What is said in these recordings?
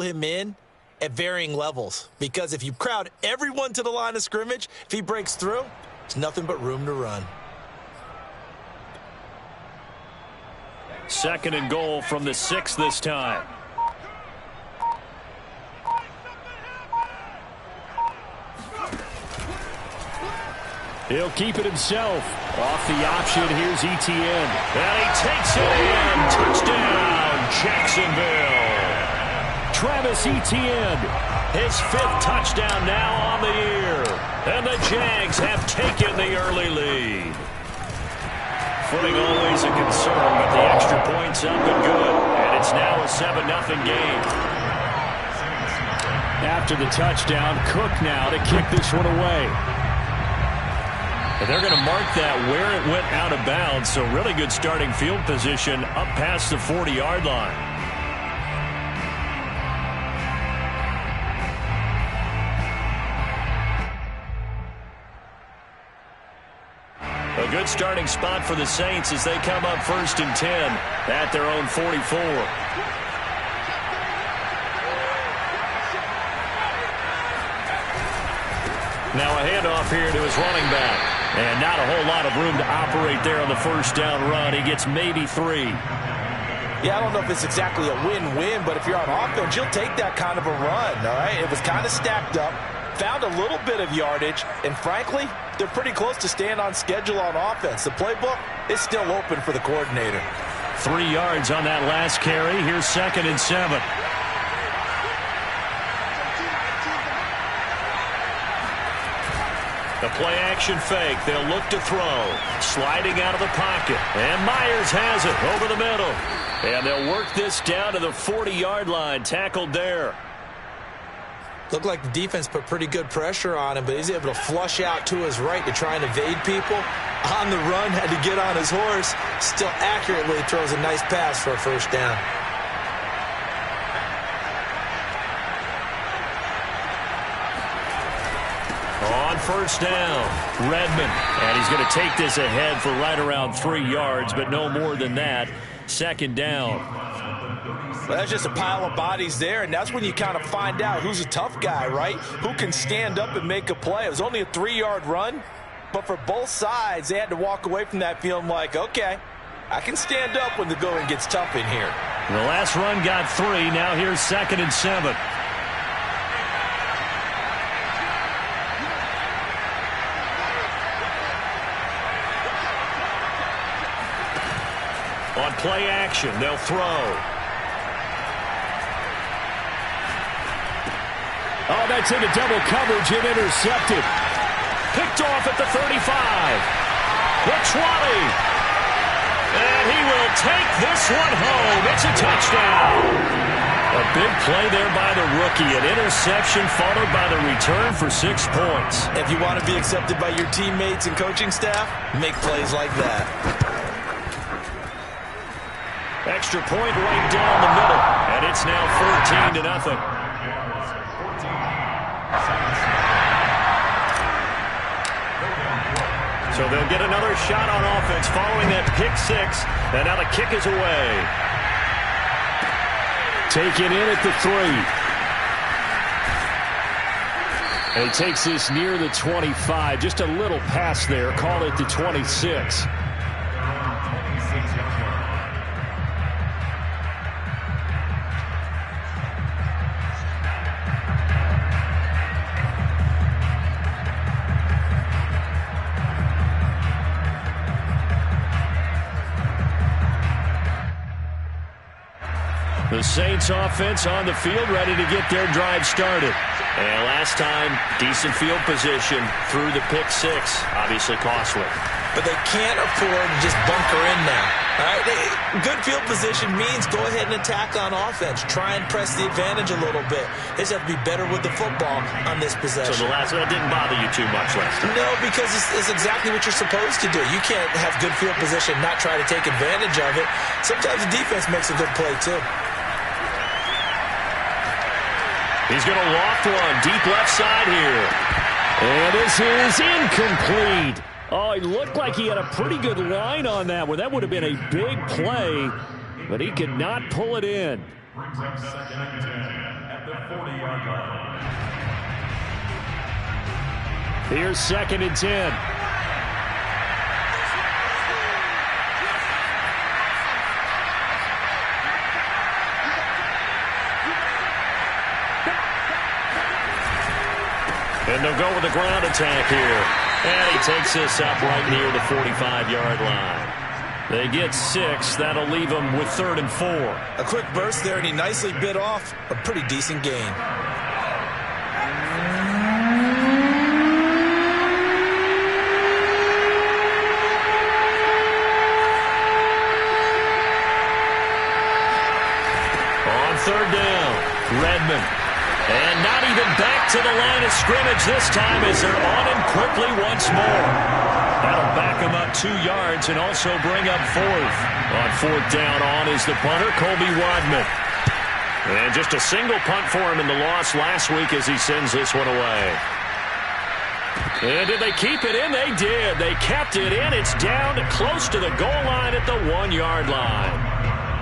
him in at varying levels, because if you crowd everyone to the line of scrimmage, if he breaks through, there's nothing but room to run. 2nd and goal from the 6 this time. He'll keep it himself. Off the option, here's Etienne. And he takes it in. Touchdown, Jacksonville. Travis Etienne, his 5th touchdown now on the year. And the Jags have taken the early lead. Footing always a concern, but the extra point's up and good. And it's now a 7-0 game. After the touchdown, Cook now to kick this one away. They're going to mark that where it went out of bounds, so really good starting field position up past the 40-yard line. A good starting spot for the Saints as they come up 1st and 10 at their own 44. Now a handoff here to his running back. And not a whole lot of room to operate there on the 1st down run. He gets maybe 3. Yeah, I don't know if it's exactly a win-win, but if you're on offense, you'll take that kind of a run, all right? It was kind of stacked up, found a little bit of yardage, and frankly, they're pretty close to staying on schedule on offense. The playbook is still open for the coordinator. 3 yards on that last carry. Here's 2nd and 7. The play-action fake. They'll look to throw. Sliding out of the pocket. And Myers has it over the middle. And they'll work this down to the 40-yard line. Tackled there. Looked like the defense put pretty good pressure on him, but he's able to flush out to his right to try and evade people. On the run, had to get on his horse. Still accurately throws a nice pass for a 1st down. On 1st down, Redmond. And he's going to take this ahead for right around 3 yards, but no more than that. 2nd down. Well, that's just a pile of bodies there, and that's when you kind of find out who's a tough guy, right? Who can stand up and make a play. It was only a 3-yard run, but for both sides, they had to walk away from that feeling like, okay, I can stand up when the going gets tough in here. The last run got 3. Now here's 2nd and 7. On play action, they'll throw. Oh, that's into double coverage and intercepted. Picked off at the 35. The 20. And he will take this one home. It's a touchdown. A big play there by the rookie. An interception followed by the return for 6 points. If you want to be accepted by your teammates and coaching staff, make plays like that. Extra point right down the middle. And it's now 14-0. So they'll get another shot on offense following that pick 6. And now the kick is away. Taken in at the 3. And he takes this near the 25. Just a little pass there. Call it the 26. The Saints offense on the field, ready to get their drive started. And last time, decent field position through the pick 6. Obviously costly. But they can't afford to just bunker in now. All right? Good field position means go ahead and attack on offense. Try and press the advantage a little bit. They just have to be better with the football on this possession. So the last one didn't bother you too much last time? No, because it's exactly what you're supposed to do. You can't have good field position, not try to take advantage of it. Sometimes the defense makes a good play, too. He's going to loft one deep left side here. And this is incomplete. Oh, he looked like he had a pretty good line on that one. That would have been a big play, but he could not pull it in. Here's 2nd and 10. And they'll go with the ground attack here. And he takes this up right near the 45-yard line. They get 6. That'll leave them with 3rd and 4. A quick burst there, and he nicely bit off a pretty decent gain. On 3rd down, Redmond. And not even back to the line of scrimmage this time as they're on him quickly once more. That'll back him up 2 yards and also bring up 4th. On 4th down on is the punter, Colby Wadman. And just a single punt for him in the loss last week as he sends this one away. And did they keep it in? They did. They kept it in. It's down close to the goal line at the 1-yard line.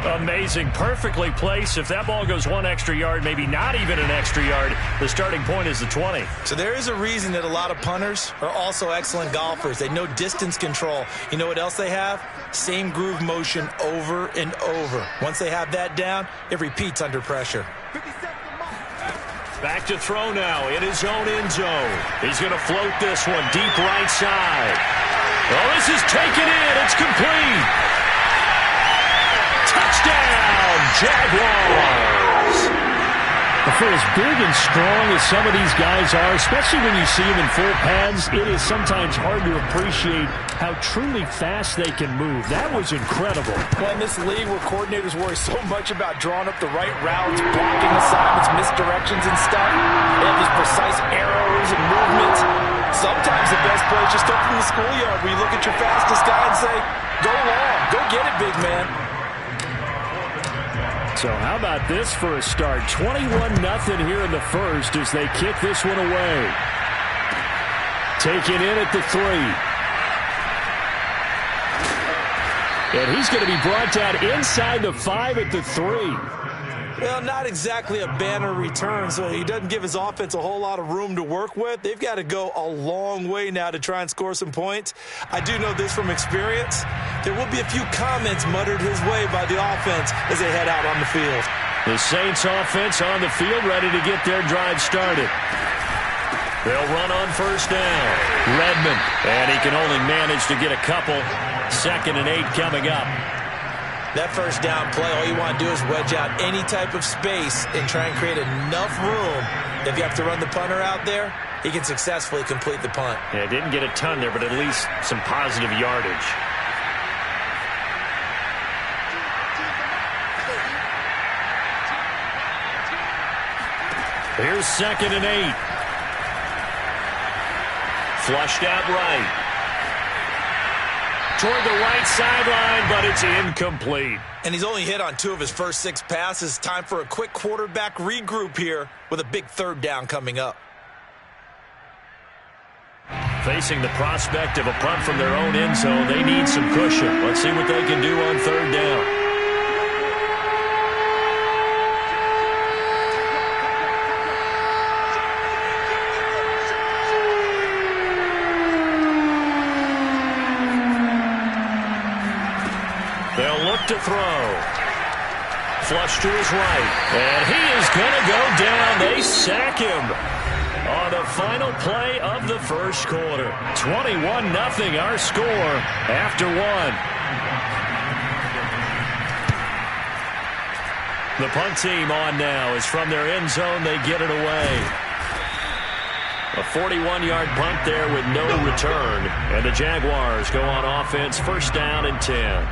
Amazing. Perfectly placed. If that ball goes 1 extra yard, maybe not even an extra yard, the starting point is the 20. So there is a reason that a lot of punters are also excellent golfers. They know distance control. You know what else they have? Same groove motion over and over. Once they have that down, it repeats under pressure. Back to throw now in his own end zone. He's going to float this one deep right side. Oh, this is taken in. It's complete. Touchdown, Jaguars! For as big and strong as some of these guys are, especially when you see them in full pads, it is sometimes hard to appreciate how truly fast they can move. That was incredible. Well, in this league where coordinators worry so much about drawing up the right routes, blocking assignments, misdirections and stuff, they have these precise arrows and movements. Sometimes the best play is just up from the schoolyard where you look at your fastest guy and say, go long, go get it, big man. So how about this for a start? 21-0 here in the first as they kick this one away. Taken in at the 3. And he's going to be brought down inside the 5 at the 3. Well, not exactly a banner return, so he doesn't give his offense a whole lot of room to work with. They've got to go a long way now to try and score some points. I do know this from experience. There will be a few comments muttered his way by the offense as they head out on the field. The Saints offense on the field ready to get their drive started. They'll run on 1st down. Redmond, and he can only manage to get a couple. 2nd and 8 coming up. That 1st down play, all you want to do is wedge out any type of space and try and create enough room. If you have to run the punter out there, he can successfully complete the punt. Yeah, didn't get a ton there, but at least some positive yardage. Here's 2nd and 8. Flushed out right. Toward the right sideline, but it's incomplete. And he's only hit on 2 of his first 6 passes. Time for a quick quarterback regroup here with a big 3rd down coming up. Facing the prospect of a punt from their own end zone, they need some cushion. Let's see what they can do on 3rd down. They'll look to throw. Flush to his right. And he is going to go down. They sack him on the final play of the first quarter. 21-0 our score after 1. The punt team on now is from their end zone. They get it away. A 41-yard punt there with no return. And the Jaguars go on offense 1st down and 10.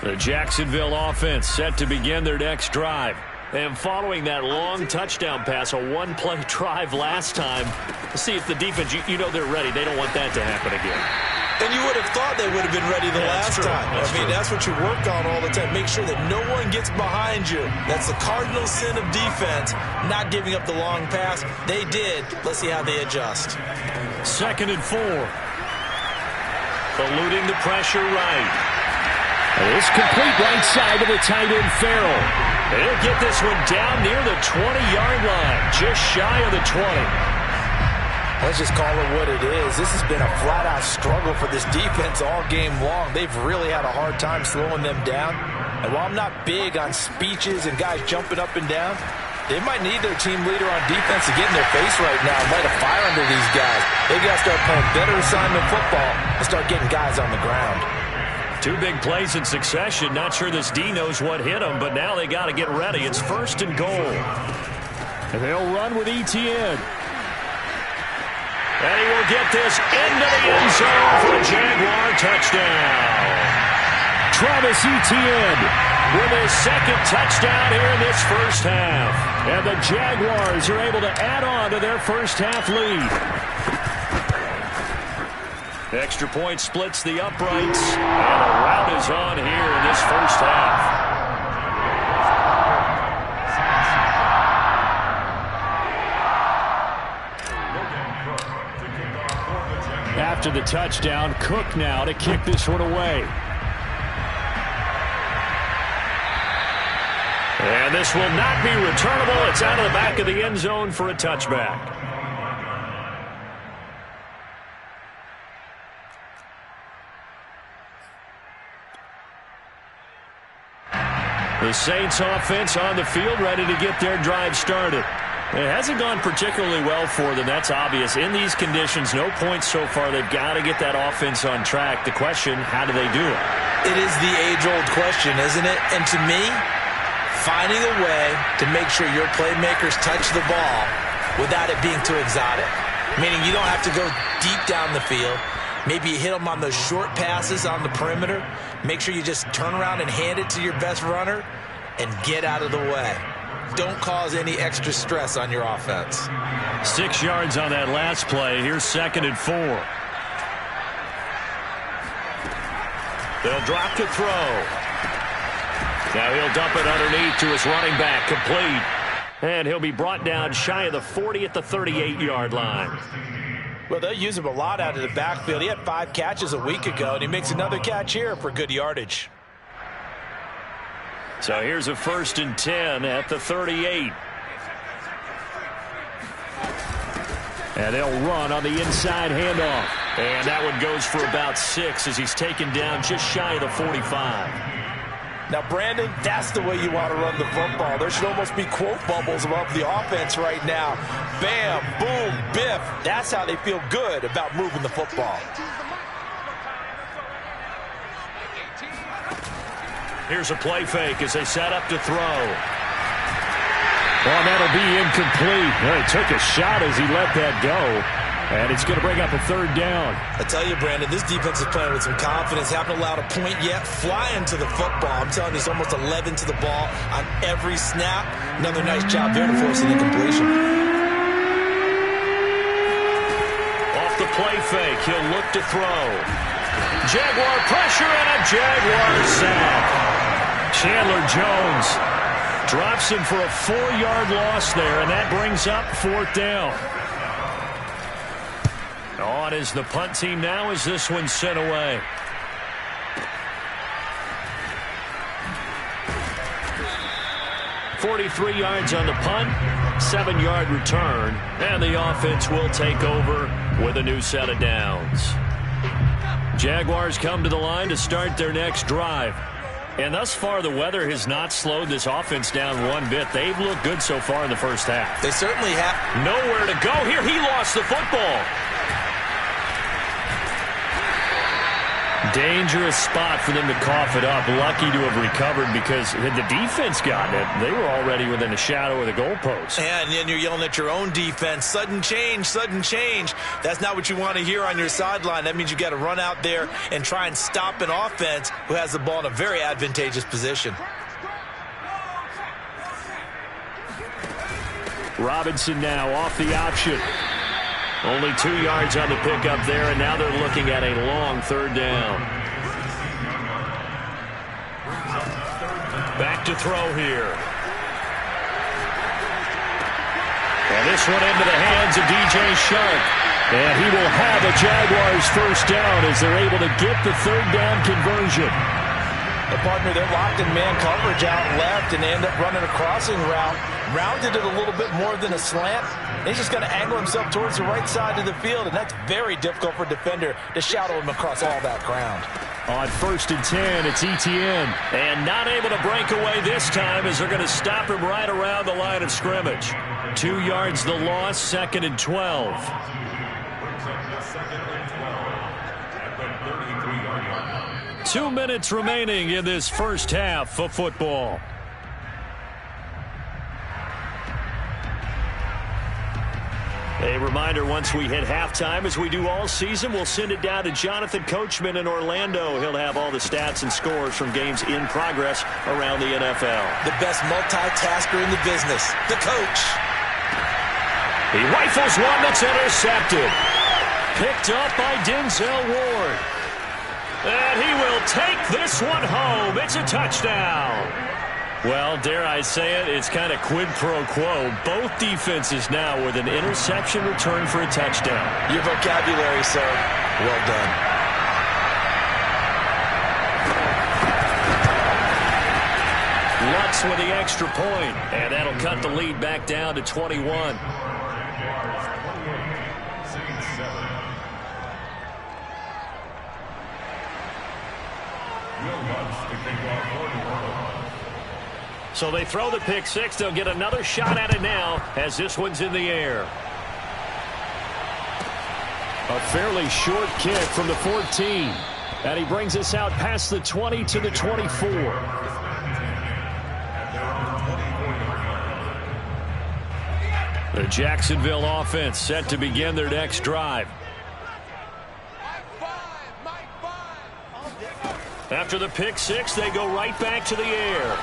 The Jacksonville offense set to begin their next drive. And following that long touchdown pass, a 1-play drive last time, see if the defense, you know they're ready. They don't want that to happen again. And you would have thought they would have been ready the last time. That's what you work on all the time. Make sure that no one gets behind you. That's the cardinal sin of defense, not giving up the long pass. They did. Let's see how they adjust. 2nd and 4. eluding the pressure right. It's complete right side of the tight end Farrell. He'll get this one down near the 20-yard line, just shy of the 20. Let's just call it what it is. This has been a flat-out struggle for this defense all game long. They've really had a hard time slowing them down. And while I'm not big on speeches and guys jumping up and down, they might need their team leader on defense to get in their face right now and light a fire under these guys. They've got to start playing better assignment football and start getting guys on the ground. 2 big plays in succession. Not sure this D knows what hit him, but now they got to get ready. It's 1st and goal. And they'll run with Etienne. And he will get this into the end zone for a Jaguar touchdown. Travis Etienne with his 2nd touchdown here in this first half. And the Jaguars are able to add on to their first half lead. Extra point splits the uprights. And a rout is on here in this first half. After the touchdown, Cook now to kick this one away. And this will not be returnable. It's out of the back of the end zone for a touchback. The Saints offense on the field, ready to get their drive started. It hasn't gone particularly well for them. That's obvious. In these conditions, no points so far. They've got to get that offense on track. The question, how do they do it? It is the age-old question, isn't it? And to me, finding a way to make sure your playmakers touch the ball without it being too exotic. Meaning you don't have to go deep down the field. Maybe you hit them on those short passes on the perimeter. Make sure you just turn around and hand it to your best runner and get out of the way. Don't cause any extra stress on your offense. 6 yards on that last play. Here's 2nd and 4. They'll drop to throw. Now he'll dump it underneath to his running back, complete. And he'll be brought down shy of the 40 at the 38-yard line. Well, they'll use him a lot out of the backfield. He had 5 catches a week ago, and he makes another catch here for good yardage. So here's a 1st and 10 at the 38. And they'll run on the inside handoff. And that one goes for about 6 as he's taken down just shy of the 45. Now, Brandon, that's the way you want to run the football. There should almost be quote bubbles above the offense right now. Bam, boom, biff. That's how they feel good about moving the football. Here's a play fake as they set up to throw. Well, that'll be incomplete. Well, he took a shot as he let that go. And it's going to bring up a 3rd down. I tell you, Brandon, this defense is playing with some confidence. Haven't allowed a point yet. Flying to the football. I'm telling you, it's almost 11 to the ball on every snap. Another nice job there to force an incompletion. Off the play fake, he'll look to throw. Jaguar pressure and a Jaguar sack. Chandler Jones drops him for a 4-yard loss there, and that brings up 4th down. On is the punt team now as this one's sent away. $43 yards on the punt, 7-yard return, and the offense will take over with a new set of downs. Jaguars come to the line to start their next drive. And thus far, the weather has not slowed this offense down one bit. They've looked good so far in the first half. They certainly have. Nowhere to go here. He lost the football. Dangerous spot for them to cough it up. Lucky to have recovered because had the defense gotten it, they were already within a shadow of the goalpost. And then you're yelling at your own defense. Sudden change, sudden change. That's not what you want to hear on your sideline. That means you got to run out there and try and stop an offense who has the ball in a very advantageous position. Robinson now off the option. Only 2 yards on the pickup there, and now they're looking at a long 3rd down. Back to throw here. And this one into the hands of DJ Shark. And he will have a Jaguars first down as they're able to get the third down conversion. The partner, they're locked in man coverage out left, and they end up running a crossing route. Rounded it a little bit more than a slant. He's just going to angle himself towards the right side of the field, and that's very difficult for a defender to shadow him across all that ground. On 1st and 10, it's Etienne. And not able to break away this time as they're going to stop him right around the line of scrimmage. 2 yards the loss, 2nd and 12. Two minutes remaining in this first half of football. A reminder, once we hit halftime, as we do all season, we'll send it down to Jonathan Coachman in Orlando. He'll have all the stats and scores from games in progress around the NFL. The best multitasker in the business, the coach. He rifles one that's intercepted. Picked up by Denzel Ward. And he will take this one home. It's a touchdown. Well, dare I say it, it's kind of quid pro quo. Both defenses now with an interception return for a touchdown. Your vocabulary, sir. Well done. Lutz with the extra point, and that'll cut the lead back down to 21. So they throw the pick six. They'll get another shot at it now as this one's in the air. A fairly short kick from the 14. And he brings us out past the 20 to the 24. The Jacksonville offense set to begin their next drive. After the pick six, they go right back to the air.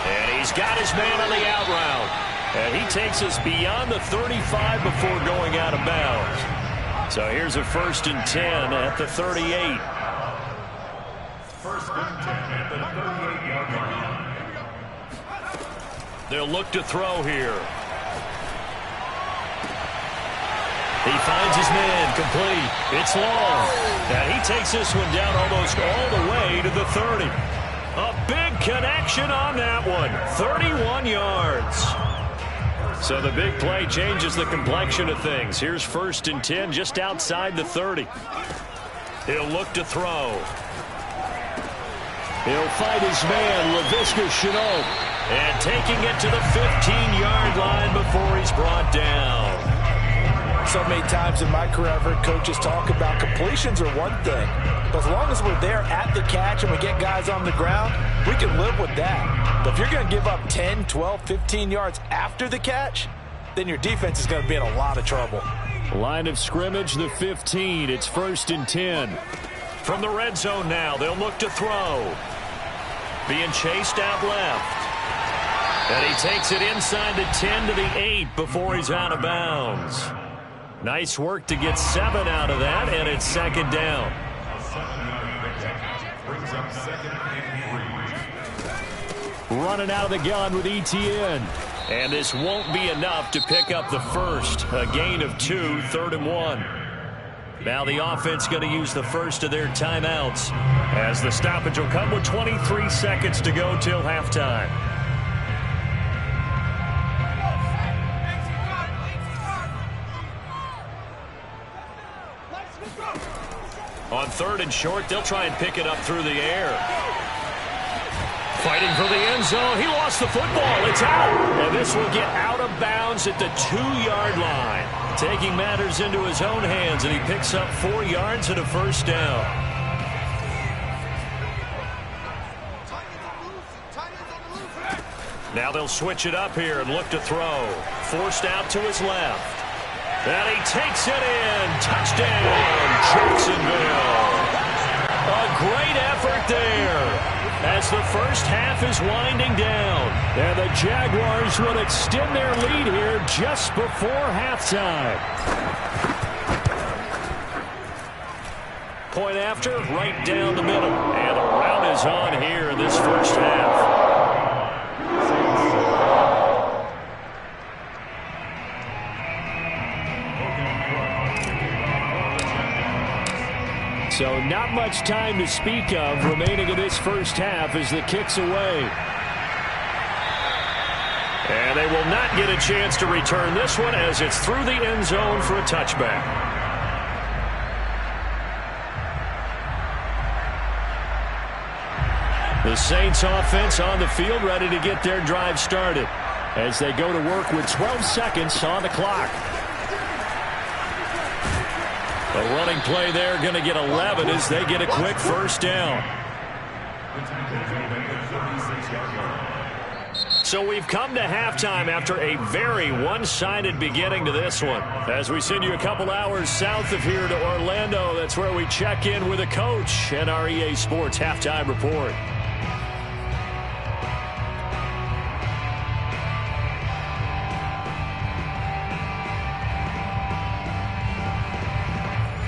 And he's got his man on the out route. And he takes us beyond the 35 before going out of bounds. So here's a 1st and 10 at the 38. First and 10 at the 38-yard line. They'll look to throw here. He finds his man complete. It's long. And he takes this one down almost all the way to the 30. A big connection on that one. 31 yards. So the big play changes the complexion of things. Here's 1st and 10 just outside the 30. He'll look to throw. He'll find his man, Laviska Shenault. And taking it to the 15-yard line before he's brought down. So many times in my career, I've heard coaches talk about completions are one thing. But as long as we're there at the catch and we get guys on the ground, we can live with that. But if you're going to give up 10, 12, 15 yards after the catch, then your defense is going to be in a lot of trouble. Line of scrimmage, the 15. It's 1st and 10. From the red zone now, they'll look to throw. Being chased out left. And he takes it inside the 10 to the 8 before he's out of bounds. Nice work to get 7 out of that, and it's 2nd down. Running out of the gun with Etienne. And this won't be enough to pick up the first. A gain of 2, 3rd and 1. Now the offense going to use the first of their timeouts as the stoppage will come with 23 seconds to go till halftime. On 3rd and short, they'll try and pick it up through the air. Fighting for the end zone. He lost the football. It's out. And this will get out of bounds at the 2-yard line. Taking matters into his own hands, and he picks up 4 yards and a first down. Now they'll switch it up here and look to throw. Forced out to his left. And he takes it in. Touchdown, Jacksonville. A great effort there as the first half is winding down. And the Jaguars will extend their lead here just before halftime. Point after, right down the middle. And the rout is on here in this first half. So not much time to speak of remaining in this first half as the kick's away. And they will not get a chance to return this one as it's through the end zone for a touchback. The Saints offense on the field ready to get their drive started as they go to work with 12 seconds on the clock. A running play there going to get 11 as they get a quick first down. So we've come to halftime after a very one-sided beginning to this one. As we send you a couple hours south of here to Orlando, that's where we check in with a coach and our EA Sports Halftime Report.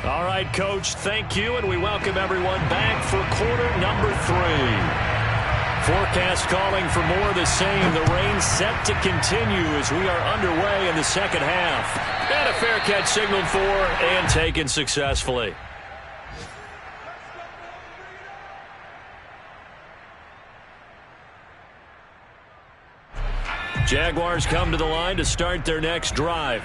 All right, Coach, thank you, and we welcome everyone back for quarter number 3. Forecast calling for more of the same. The rain set to continue as we are underway in the second half. And a fair catch signaled for and taken successfully. Jaguars come to the line to start their next drive.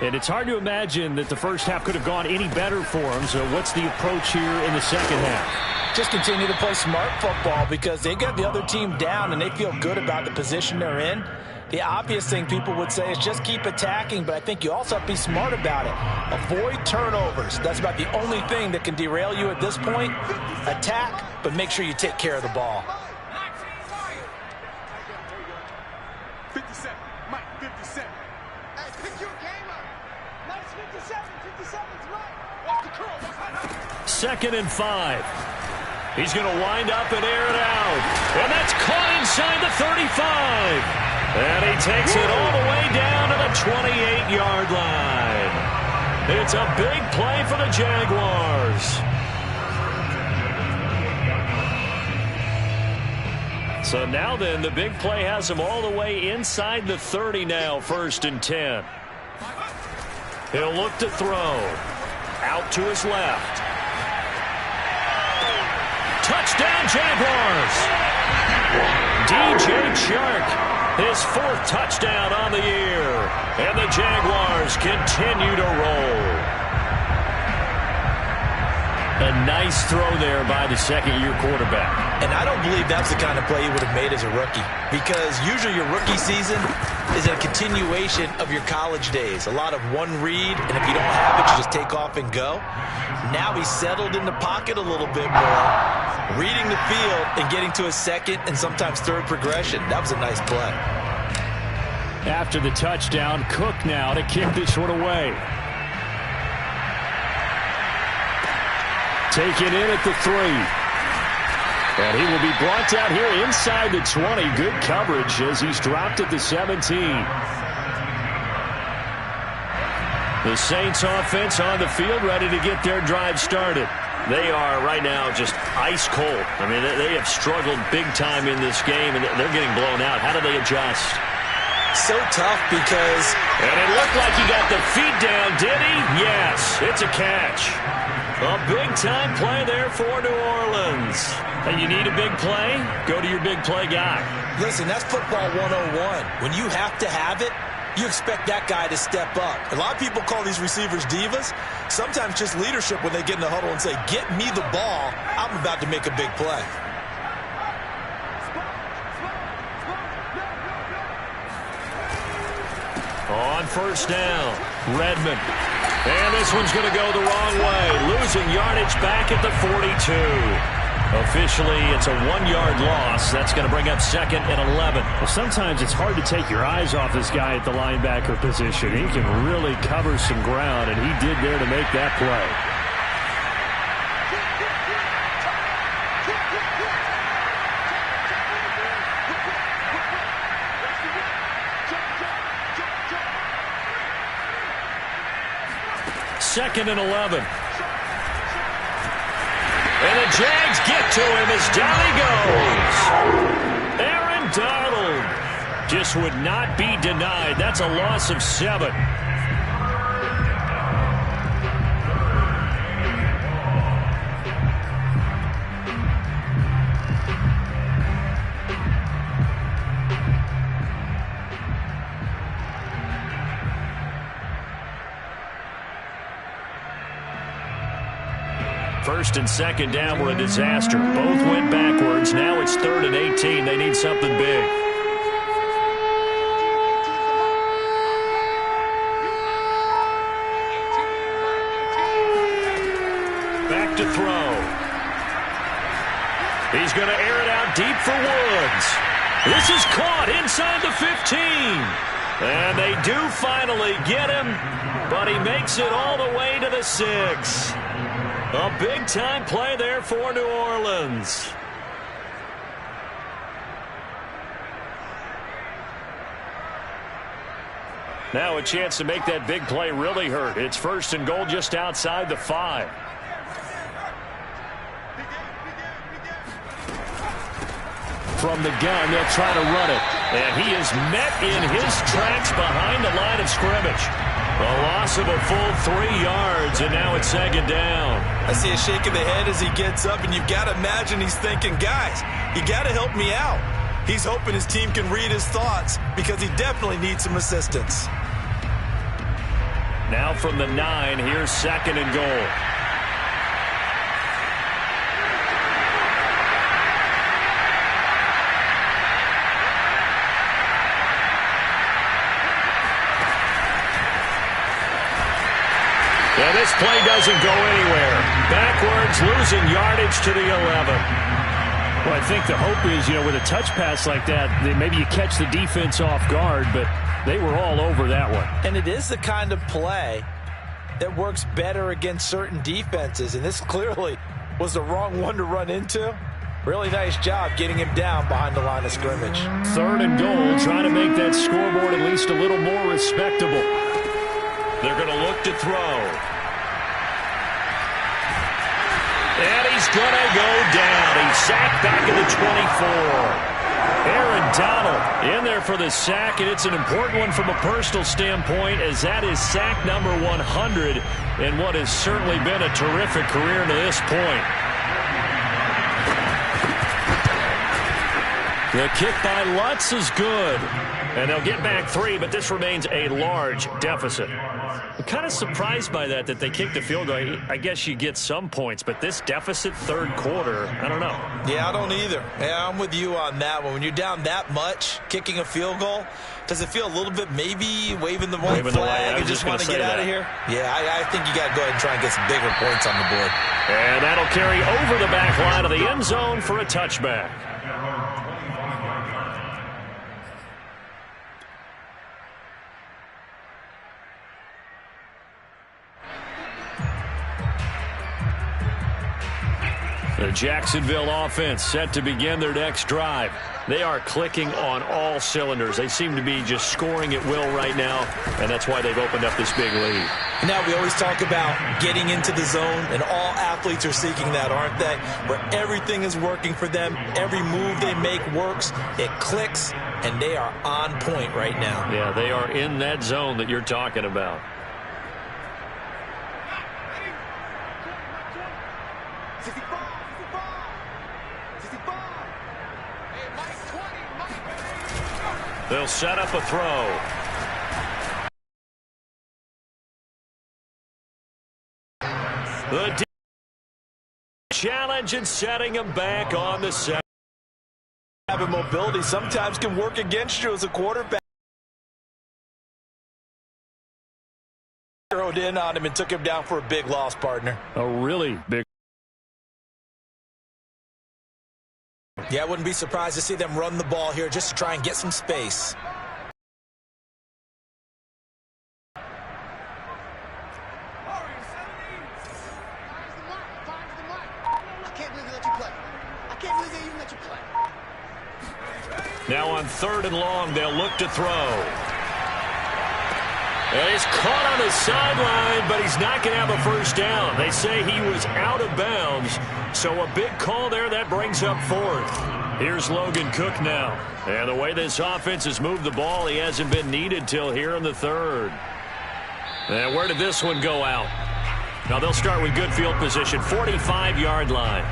And it's hard to imagine that the first half could have gone any better for them. So what's the approach here in the second half? Just continue to play smart football because they got the other team down and they feel good about the position they're in. The obvious thing people would say is just keep attacking, but I think you also have to be smart about it. Avoid turnovers. That's about the only thing that can derail you at this point. Attack, but make sure you take care of the ball. 57, Mike, 57. Hey, pick your game up. Nice 57, 57's right. Off the curl. Second and 5. He's going to wind up and air it out. And that's caught inside the 35. And he takes it all the way down to the 28-yard line. It's a big play for the Jaguars. So now then, the big play has him all the way inside the 30 now, 1st and 10. He'll look to throw. Out to his left. Touchdown, Jaguars. DJ Chark, his 4th touchdown on the year. And the Jaguars continue to roll. A nice throw there by the second-year quarterback. And I don't believe that's the kind of play he would have made as a rookie, because usually your rookie season is a continuation of your college days. A lot of one read, and if you don't have it, you just take off and go. Now he's settled in the pocket a little bit more, reading the field and getting to a second and sometimes third progression. That was a nice play. After the touchdown, Cook now to kick this one away. Taken in at the 3. And he will be brought down here inside the 20. Good coverage as he's dropped at the 17. The Saints offense on the field ready to get their drive started. They are right now just ice cold. I mean, they have struggled big time in this game, and they're getting blown out. How do they adjust? So tough because... And it looked like he got the feet down, did he? Yes, it's a catch. A big-time play there for New Orleans. And you need a big play? Go to your big play guy. Listen, that's football 101. When you have to have it, you expect that guy to step up. A lot of people call these receivers divas. Sometimes just leadership when they get in the huddle and say, get me the ball. I'm about to make a big play. On first down, Redmond. And this one's going to go the wrong way. Losing yardage back at the 42. Officially, it's a 1-yard loss. That's going to bring up 2nd and 11. Well, sometimes it's hard to take your eyes off this guy at the linebacker position. He can really cover some ground, and he did there to make that play. Second and 11. And the Jags get to him as down he goes. Aaron Donald just would not be denied. That's a loss of 7. First and second down were a disaster. Both went backwards. Now it's 3rd and 18. They need something big. Back to throw. He's going to air it out deep for Woods. This is caught inside the 15. And they do finally get him, but he makes it all the way to the 6. A big-time play there for New Orleans. Now a chance to make that big play really hurt. It's 1st and goal just outside the 5. From the gun, they'll try to run it. And he is met in his tracks behind the line of scrimmage. A loss of a full 3 yards, and now it's 2nd down. I see a shake of the head as he gets up, and you've got to imagine he's thinking, guys, you got to help me out. He's hoping his team can read his thoughts because he definitely needs some assistance. Now from the 9, here's 2nd and goal. And this play doesn't go anywhere. Backwards, losing yardage to the 11. Well, I think the hope is, with a touch pass like that, maybe you catch the defense off guard, but they were all over that one. And it is the kind of play that works better against certain defenses, and this clearly was the wrong one to run into. Really nice job getting him down behind the line of scrimmage. 3rd and goal, trying to make that scoreboard at least a little more respectable. They're going to look to throw. And he's going to go down. He's sacked back at the 24. Aaron Donald in there for the sack, and it's an important one from a personal standpoint, as that is sack number 100 in what has certainly been a terrific career to this point. The kick by Lutz is good. And they'll get back 3, but this remains a large deficit. I'm kind of surprised by that they kicked the field goal. I guess you get some points, but this deficit 3rd quarter, I don't know. Yeah, I don't either. Yeah, I'm with you on that one. When you're down that much, kicking a field goal, does it feel a little bit maybe waving the white flag and just want to get out of here? Yeah, I think you got to go ahead and try and get some bigger points on the board. And that'll carry over the back line of the end zone for a touchback. The Jacksonville offense set to begin their next drive. They are clicking on all cylinders. They seem to be just scoring at will right now, and that's why they've opened up this big lead. Now we always talk about getting into the zone, and all athletes are seeking that, aren't they? Where everything is working for them, every move they make works, it clicks, and they are on point right now. Yeah, they are in that zone that you're talking about. They'll set up a throw. The challenge and setting him back on the set. Having mobility sometimes can work against you as a quarterback. Zeroed in on him and took him down for a big loss, partner. A really big. Yeah, I wouldn't be surprised to see them run the ball here just to try and get some space. Now on 3rd and long, they'll look to throw. And he's caught on the sideline, but he's not going to have a first down. They say he was out of bounds, so a big call there that brings up 4th. Here's Logan Cook now. And the way this offense has moved the ball, he hasn't been needed till here in the 3rd. And where did this one go out? Now they'll start with good field position, 45-yard line.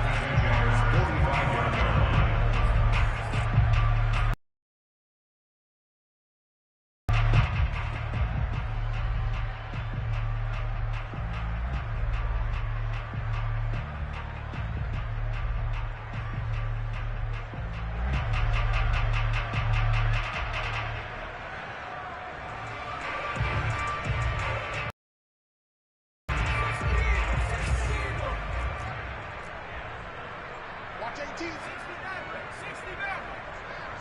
Watch 18. 60 now.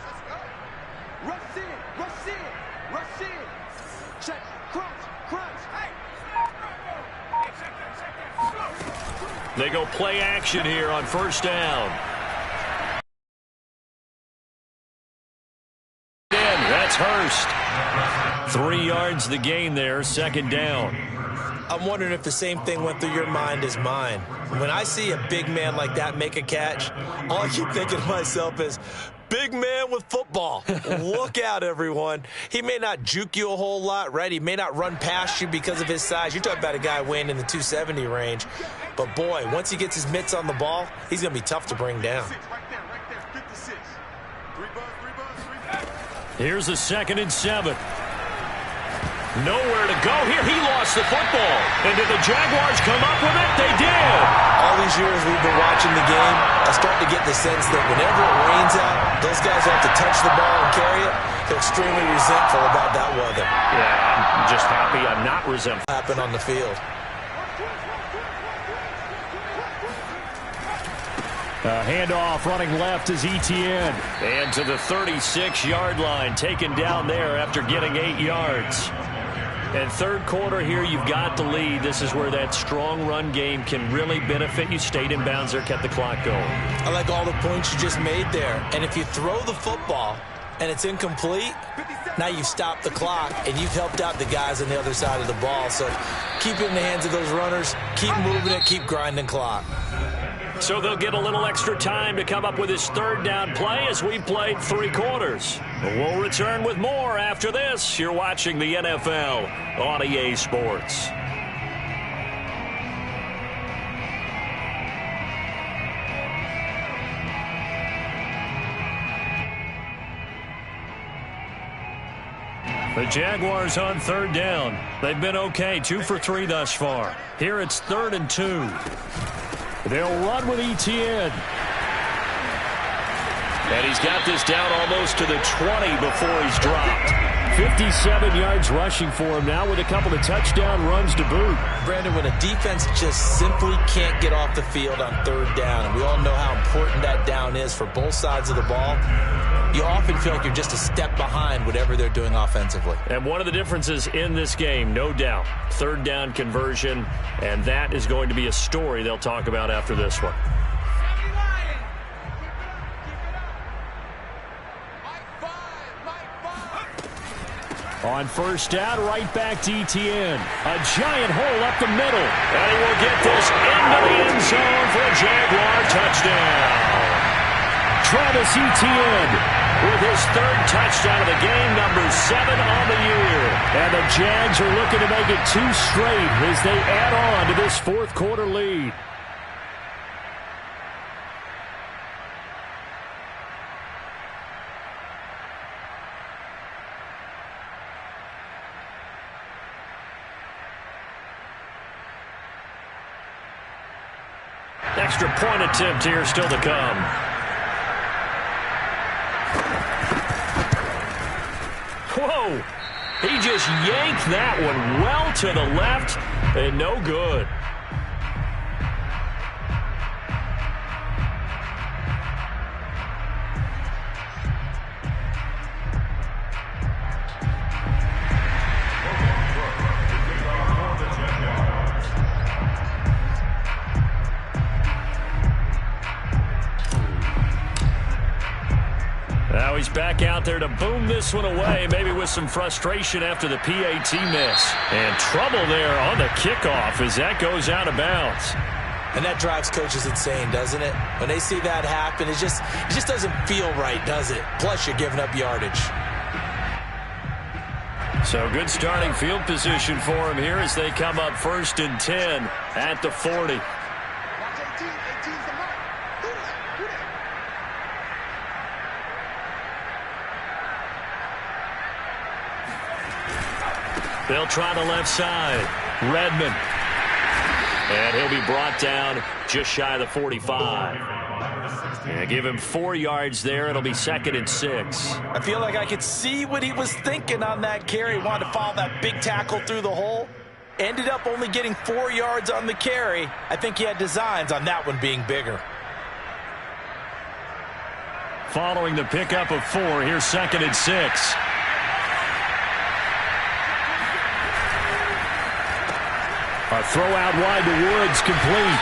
Let's go. Rush in, rush in, rush in. Check, crunch, crunch. Hey. They go play action here on first down. That's Hurst. 3 yards the gain there, second down. I'm wondering if the same thing went through your mind as mine. When I see a big man like that make a catch, all I keep thinking to myself is, big man with football. Look out, everyone. He may not juke you a whole lot, right? He may not run past you because of his size. You're talking about a guy weighing in the 270 range. But, boy, once he gets his mitts on the ball, he's going to be tough to bring down. Right there, 56. 3 buzz. Here's a 2nd and 7. Nowhere to go here. He lost the football. And did the Jaguars come up with it? They did. All these years we've been watching the game, I start to get the sense that whenever it rains out, those guys have to touch the ball and carry it. They're extremely resentful about that weather. Yeah, I'm just happy I'm not resentful. Happen on the field. A handoff running left is Etienne. And to the 36-yard line, taken down there after getting 8 yards. And third quarter here, you've got the lead. This is where that strong run game can really benefit you. Stayed in bounds there, kept the clock going. I like all the points you just made there. And if you throw the football and it's incomplete, now you've stopped the clock and you've helped out the guys on the other side of the ball. So keep it in the hands of those runners. Keep moving it. Keep grinding clock. So they'll get a little extra time to come up with his third down play as we played 3 quarters. We'll return with more after this. You're watching the NFL on EA Sports. The Jaguars on third down. They've been okay, 2 for 3 thus far. Here it's 3rd and 2. They'll run with Etienne. And he's got this down almost to the 20 before he's dropped. 57 yards rushing for him now with a couple of touchdown runs to boot. Brandon, when a defense just simply can't get off the field on third down, and we all know how important that down is for both sides of the ball, you often feel like you're just a step behind whatever they're doing offensively. And one of the differences in this game, no doubt, third down conversion, and that is going to be a story they'll talk about after this one. On first down, right back to Etienne. A giant hole up the middle. And he will get this into the end zone for a Jaguar touchdown. Travis Etienne with his 3rd touchdown of the game, number 7 on the year. And the Jags are looking to make it 2 straight as they add on to this 4th quarter lead. Extra point attempt here still to come. Whoa! He just yanked that one well to the left and no good. Now he's back out there to boom this one away, maybe with some frustration after the PAT miss. And trouble there on the kickoff as that goes out of bounds. And that drives coaches insane, doesn't it? When they see that happen, it just doesn't feel right, does it? Plus, you're giving up yardage. So good starting field position for him here as they come up 1st and 10 at the 40. They'll try the left side. Redmond. And he'll be brought down just shy of the 45. And give him 4 yards there. It'll be 2nd and 6. I feel like I could see what he was thinking on that carry. He wanted to follow that big tackle through the hole. Ended up only getting 4 yards on the carry. I think he had designs on that one being bigger. Following the pickup of 4, here's 2nd and 6. A throw out wide to Woods, complete.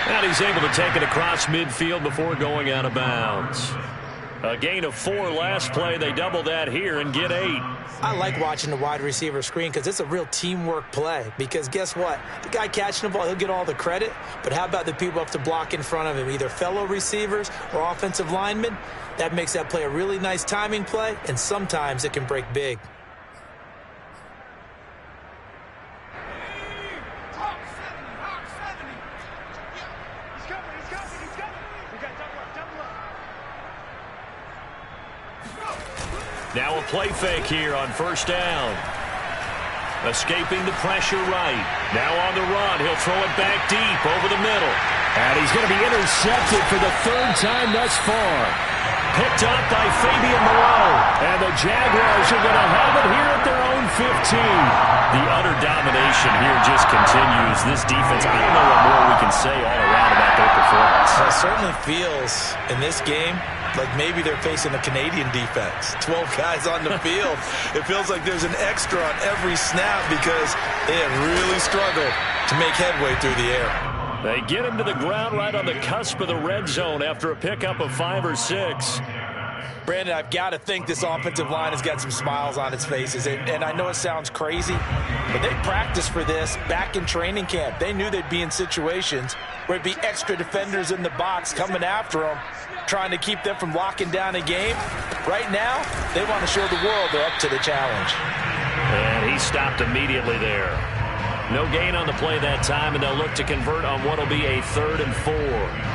And he's able to take it across midfield before going out of bounds. A gain of 4 last play. They double that here and get 8. I like watching the wide receiver screen because it's a real teamwork play. Because guess what? The guy catching the ball, he'll get all the credit. But how about the people up to block in front of him, either fellow receivers or offensive linemen? That makes that play a really nice timing play, and sometimes it can break big. Now a play fake here on 1st down. Escaping the pressure right. Now on the run. He'll throw it back deep over the middle. And he's going to be intercepted for the 3rd time thus far. Picked up by Fabian Moreau. And the Jaguars are going to have it here at their own 15. The utter domination here just continues. This defense, I don't know what more we can say all around about their performance. It certainly feels in this game like maybe they're facing a Canadian defense. 12 guys on the field. It feels like there's an extra on every snap because they have really struggled to make headway through the air. They get him to the ground right on the cusp of the red zone after a pickup of 5 or 6. Brandon, I've got to think this offensive line has got some smiles on its faces. And I know it sounds crazy, but they practiced for this back in training camp. They knew they'd be in situations where it'd be extra defenders in the box coming after them, trying to keep them from locking down a game. Right now, they want to show the world they're up to the challenge. And he stopped immediately there. No gain on the play that time, and they'll look to convert on what will be a 3rd and 4.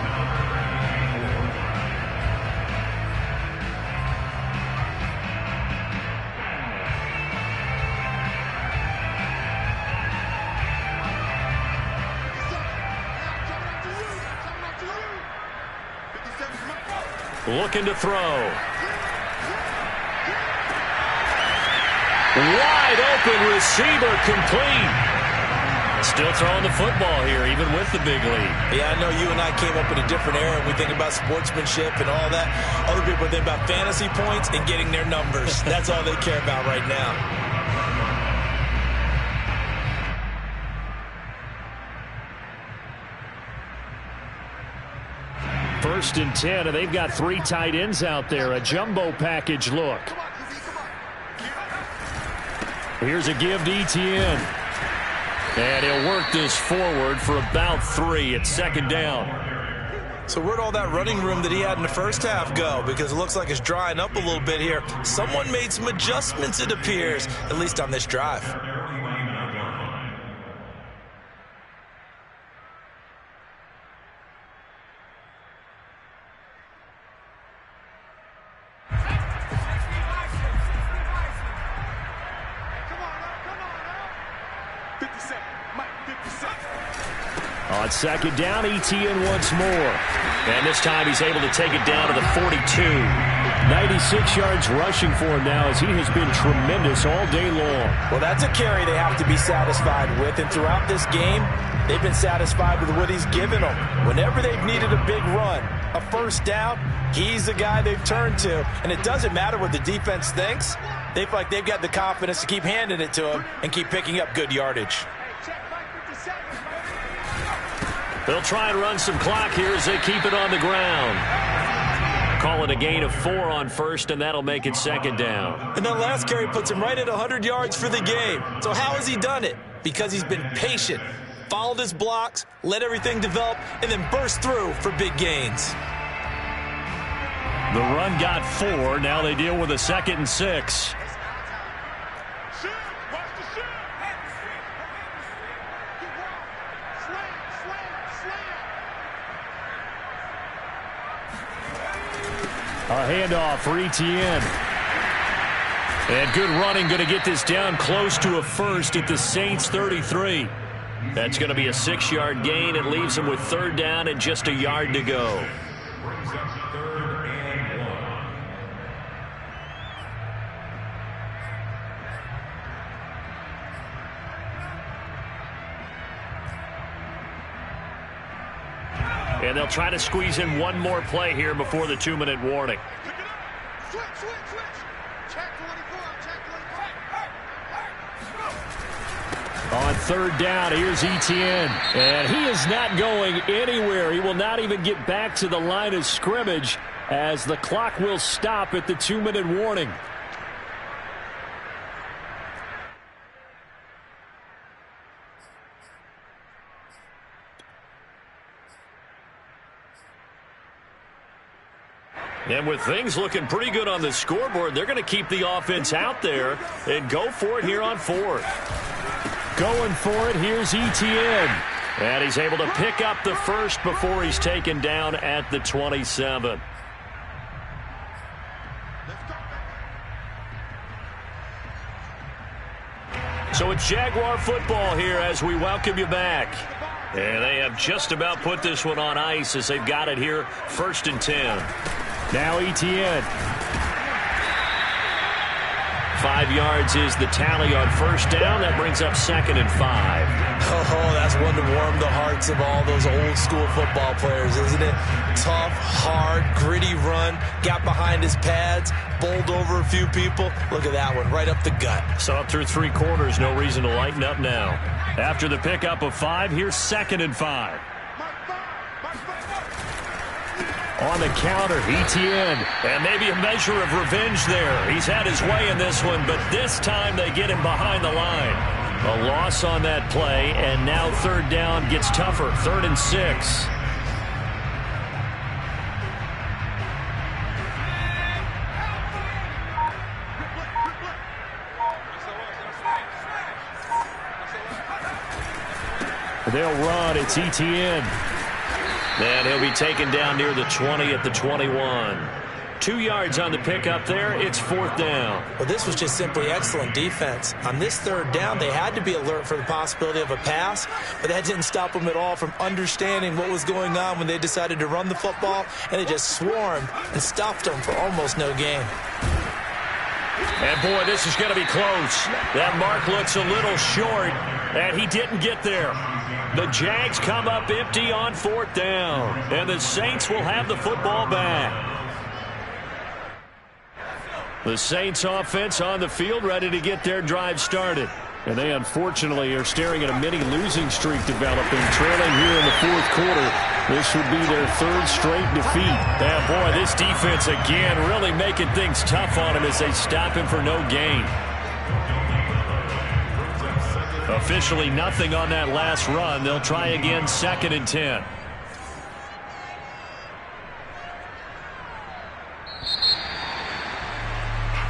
Looking to throw. Wide open receiver, complete. Still throwing the football here, even with the big lead. Yeah, I know you and I came up in a different era. We think about sportsmanship and all that. Other people think about fantasy points and getting their numbers. That's all they care about right now. 1st and 10, and they've got 3 tight ends out there. A jumbo package look. Here's a give to Etienne. And he'll work this forward for about 3 at 2nd down. So where'd all that running room that he had in the first half go? Because it looks like it's drying up a little bit here. Someone made some adjustments, it appears, at least on this drive. On 2nd down, Etienne once more. And this time he's able to take it down to the 42. 96 yards rushing for him now as he has been tremendous all day long. Well, that's a carry they have to be satisfied with. And throughout this game, they've been satisfied with what he's given them. Whenever they've needed a big run, a 1st down, he's the guy they've turned to. And it doesn't matter what the defense thinks. They feel like they've got the confidence to keep handing it to him and keep picking up good yardage. They'll try and run some clock here as they keep it on the ground. Call it a gain of 4 on 1st, and that'll make it 2nd down. And that last carry puts him right at 100 yards for the game. So how has he done it? Because he's been patient, followed his blocks, let everything develop, and then burst through for big gains. The run got 4. Now they deal with a 2nd and 6. A handoff for Etienne. And good running, going to get this down close to a 1st at the Saints 33. That's going to be a 6-yard gain. It leaves them with 3rd down and just a yard to go. And they'll try to squeeze in one more play here before the 2-minute warning. Switch. Check 24. Check 24. On third down, here's Etienne. And he is not going anywhere. He will not even get back to the line of scrimmage as the clock will stop at the 2-minute warning. And with things looking pretty good on the scoreboard, they're going to keep the offense out there and go for it here on fourth. Going for it, here's Etienne. And he's able to pick up the first before he's taken down at the 27. So it's Jaguar football here as we welcome you back. And they have just about put this one on ice as they've got it here, 1st and 10. Now Etienne. 5 yards is the tally on first down. That brings up 2nd and 5. Oh, that's one to warm the hearts of all those old school football players, isn't it? Tough, hard, gritty run. Got behind his pads, bowled over a few people. Look at that one, right up the gut. So up through 3 quarters, no reason to lighten up now. After the pickup of 5, here's 2nd and 5. On the counter, Etienne. And maybe a measure of revenge there. He's had his way in this one, but this time they get him behind the line. A loss on that play, and now third down gets tougher. 3rd and 6. They'll run. It's Etienne. And he'll be taken down near the 20 at the 21. 2 yards on the pickup there. It's 4th down. Well, this was just simply excellent defense. On this third down, they had to be alert for the possibility of a pass, but that didn't stop them at all from understanding what was going on when they decided to run the football, and they just swarmed and stuffed them for almost no gain. And, boy, this is going to be close. That mark looks a little short, and he didn't get there. The Jags come up empty on 4th down, and the Saints will have the football back. The Saints offense on the field ready to get their drive started. And they unfortunately are staring at a mini losing streak developing, trailing here in the 4th quarter. This would be their 3rd straight defeat. Yeah, boy, this defense again really making things tough on him as they stop him for no gain. Officially nothing on that last run. They'll try again, 2nd and 10.